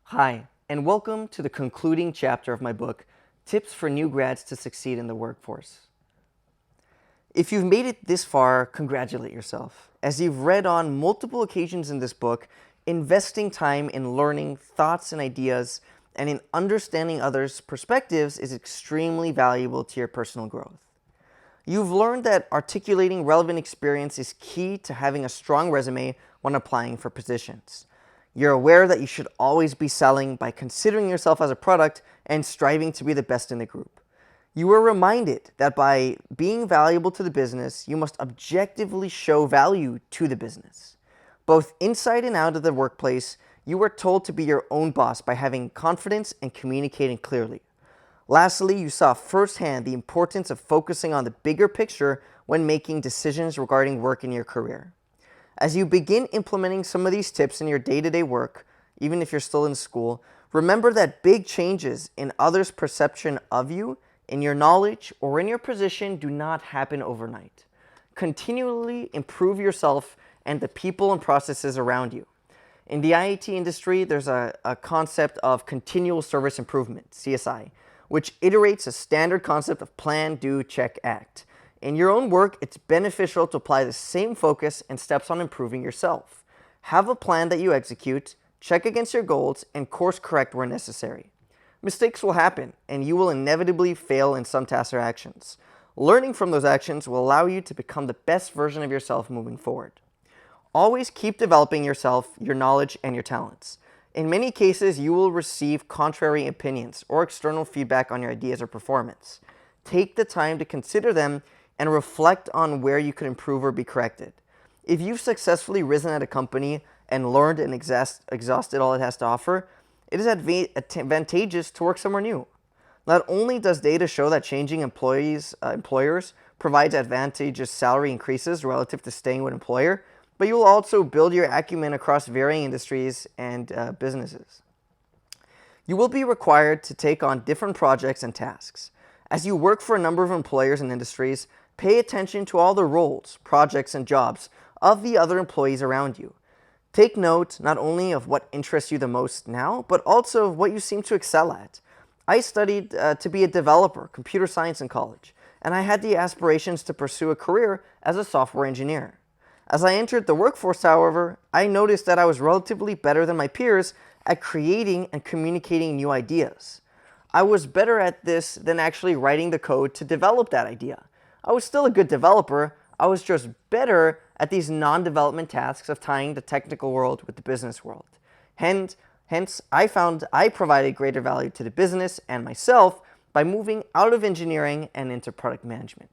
Hi, and welcome to the concluding chapter of my book, Tips for New Grads to Succeed in the Workforce. If you've made it this far, congratulate yourself. As you've read on multiple occasions in this book, investing time in learning thoughts and ideas and in understanding others' perspectives is extremely valuable to your personal growth. You've learned that articulating relevant experience is key to having a strong resume when applying for positions. You're aware that you should always be selling by considering yourself as a product and striving to be the best in the group. You were reminded that by being valuable to the business, you must objectively show value to the business. Both inside and out of the workplace, you were told to be your own boss by having confidence and communicating clearly. Lastly, you saw firsthand the importance of focusing on the bigger picture when making decisions regarding work in your career. As you begin implementing some of these tips in your day-to-day work, even if you're still in school, remember that big changes in others' perception of you, in your knowledge, or in your position do not happen overnight. Continually improve yourself and the people and processes around you. In the IAT industry, there's a concept of continual service improvement, CSI, which iterates a standard concept of plan, do, check, act. In your own work, it's beneficial to apply the same focus and steps on improving yourself. Have a plan that you execute, check against your goals, and course correct where necessary. Mistakes will happen, and you will inevitably fail in some tasks or actions. Learning from those actions will allow you to become the best version of yourself moving forward. Always keep developing yourself, your knowledge, and your talents. In many cases, you will receive contrary opinions or external feedback on your ideas or performance. Take the time to consider them and reflect on where you could improve or be corrected. If you've successfully risen at a company and learned and exhausted all it has to offer, it is advantageous to work somewhere new. Not only does data show that changing employers provides advantageous salary increases relative to staying with an employer, but you will also build your acumen across varying industries and businesses. You will be required to take on different projects and tasks. As you work for a number of employers and industries, pay attention to all the roles, projects, and jobs of the other employees around you. Take note not only of what interests you the most now, but also of what you seem to excel at. I studied to be a developer, computer science in college, and I had the aspirations to pursue a career as a software engineer. As I entered the workforce, however, I noticed that I was relatively better than my peers at creating and communicating new ideas. I was better at this than actually writing the code to develop that idea. I was still a good developer, I was just better at these non-development tasks of tying the technical world with the business world. Hence, I found I provided greater value to the business and myself by moving out of engineering and into product management.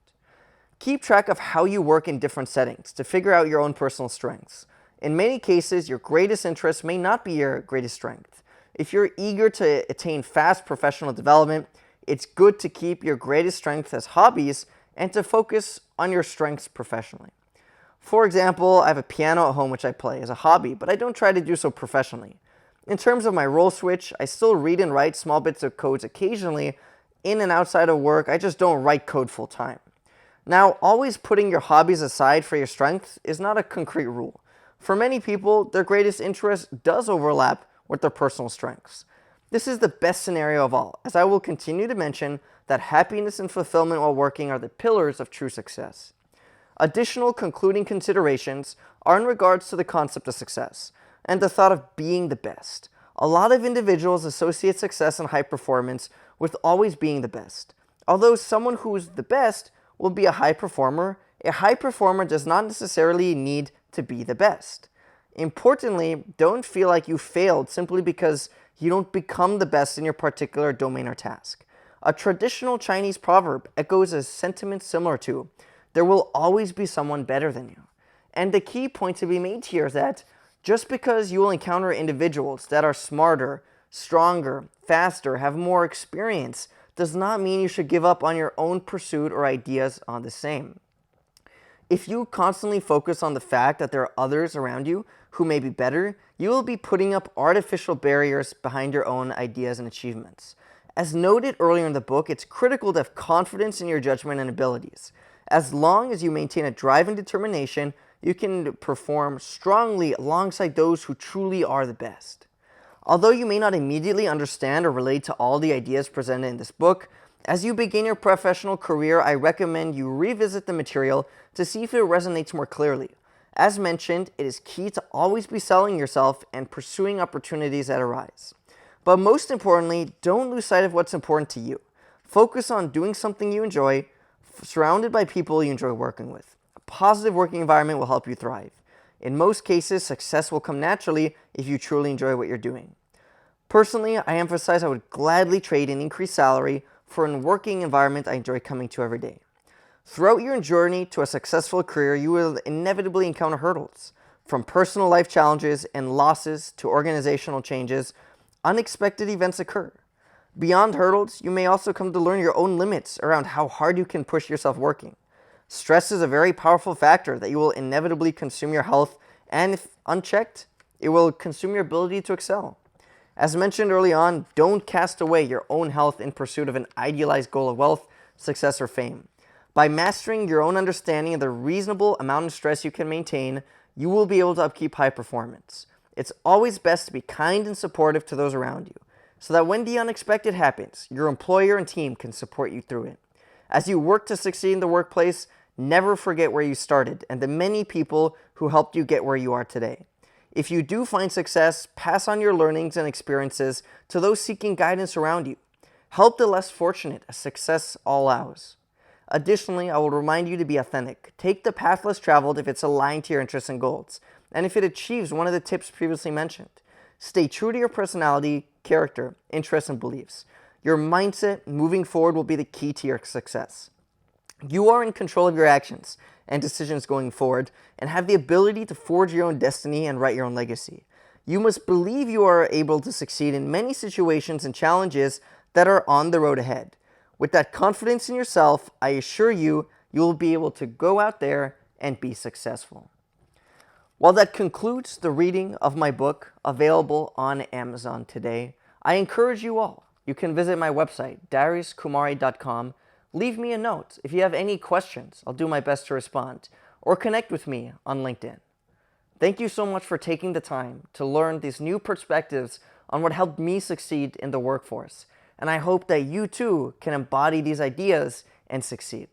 Keep track of how you work in different settings to figure out your own personal strengths. In many cases, your greatest interest may not be your greatest strength. If you're eager to attain fast professional development, it's good to keep your greatest strengths as hobbies and to focus on your strengths professionally. For example, I have a piano at home which I play as a hobby, but I don't try to do so professionally. In terms of my role switch, I still read and write small bits of codes occasionally in and outside of work. I just don't write code full time. Now, always putting your hobbies aside for your strengths is not a concrete rule. For many people, their greatest interest does overlap with their personal strengths. This is the best scenario of all, as I will continue to mention that happiness and fulfillment while working are the pillars of true success. Additional concluding considerations are in regards to the concept of success and the thought of being the best. A lot of individuals associate success and high performance with always being the best. Although someone who is the best will be a high performer does not necessarily need to be the best. Importantly, don't feel like you failed simply because you don't become the best in your particular domain or task. A traditional Chinese proverb echoes a sentiment similar to, there will always be someone better than you. And the key point to be made here is that just because you will encounter individuals that are smarter, stronger, faster, have more experience, does not mean you should give up on your own pursuit or ideas on the same. If you constantly focus on the fact that there are others around you who may be better, you will be putting up artificial barriers behind your own ideas and achievements. As noted earlier in the book, it's critical to have confidence in your judgment and abilities. As long as you maintain a drive and determination, you can perform strongly alongside those who truly are the best. Although you may not immediately understand or relate to all the ideas presented in this book, as you begin your professional career, I recommend you revisit the material to see if it resonates more clearly. As mentioned, it is key to always be selling yourself and pursuing opportunities that arise. But most importantly, don't lose sight of what's important to you. Focus on doing something you enjoy, surrounded by people you enjoy working with. A positive working environment will help you thrive. In most cases, success will come naturally if you truly enjoy what you're doing. Personally, I emphasize I would gladly trade an increased salary for a working environment I enjoy coming to every day. Throughout your journey to a successful career, you will inevitably encounter hurdles. From personal life challenges and losses to organizational changes, unexpected events occur. Beyond hurdles, you may also come to learn your own limits around how hard you can push yourself working. Stress is a very powerful factor that you will inevitably consume your health, and if unchecked, it will consume your ability to excel. As mentioned early on, don't cast away your own health in pursuit of an idealized goal of wealth, success, or fame. By mastering your own understanding of the reasonable amount of stress you can maintain, you will be able to upkeep high performance. It's always best to be kind and supportive to those around you, so that when the unexpected happens, your employer and team can support you through it. As you work to succeed in the workplace, never forget where you started and the many people who helped you get where you are today. If you do find success, pass on your learnings and experiences to those seeking guidance around you. Help the less fortunate, as success all allows. Additionally, I will remind you to be authentic. Take the path less traveled if it's aligned to your interests and goals, and if it achieves one of the tips previously mentioned. Stay true to your personality, character, interests, and beliefs. Your mindset moving forward will be the key to your success. You are in control of your actions and decisions going forward and have the ability to forge your own destiny and write your own legacy. You must believe you are able to succeed in many situations and challenges that are on the road ahead. With that confidence in yourself, I assure you, you will be able to go out there and be successful. Well, that concludes the reading of my book, available on Amazon today. I encourage you all. You can visit my website, dariuskoohmarey.com. Leave me a note. If you have any questions, I'll do my best to respond. Or connect with me on LinkedIn. Thank you so much for taking the time to learn these new perspectives on what helped me succeed in the workforce. And I hope that you too can embody these ideas and succeed.